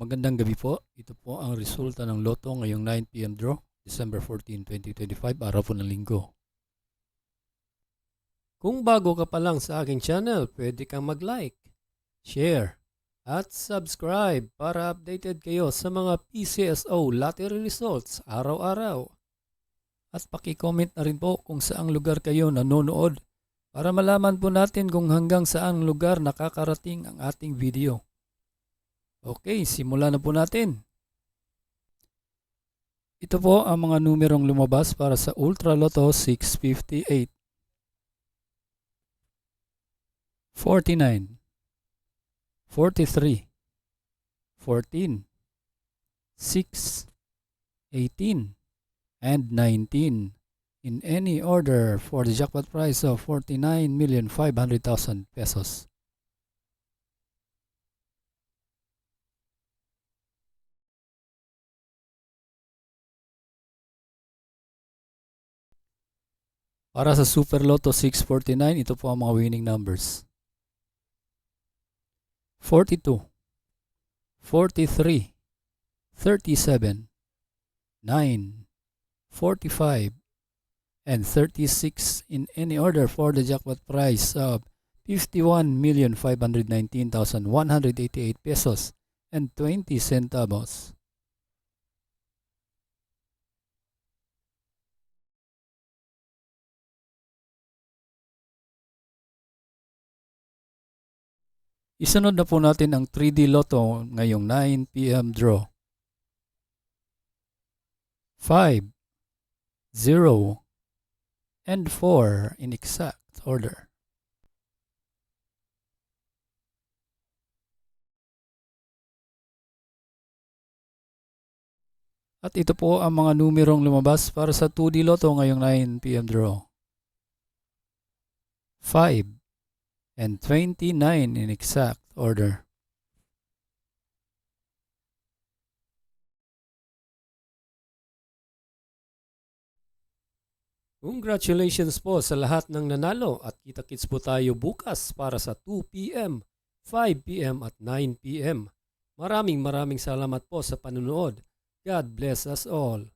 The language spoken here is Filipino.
Magandang gabi po. Ito po ang resulta ng Lotto ngayong 9 PM draw, December 14, 2025, araw po ng linggo. Kung bago ka pa lang sa aking channel, pwede kang mag-like, share, at subscribe para updated kayo sa mga PCSO lottery results araw-araw. At paki-comment na rin po kung saang lugar kayo nanonood para malaman po natin kung hanggang saang lugar nakakarating ang ating video. Okay, simulan na po natin. Ito po ang mga numerong lumabas para sa Ultra Lotto 658. 49, 43, 14, 6, 18, and 19 in any order for the jackpot prize of 49,500,000 pesos. Para sa Super Lotto 649, ito po ang mga winning numbers. 42, 43, 37, 9, 45, and 36 in any order for the jackpot prize of 51,519,188 pesos and 20 centavos. Isunod na po natin ang 3D Lotto ngayong 9 PM draw. 5, 0, and 4 in exact order. At ito po ang mga numerong lumabas para sa 2D Lotto ngayong 9 PM draw. 5 and 29 in exact order. Congratulations po sa lahat ng nanalo at kita-kits po tayo bukas para sa 2 PM, 5 PM at 9 PM. Maraming salamat po sa panunood. God bless us all.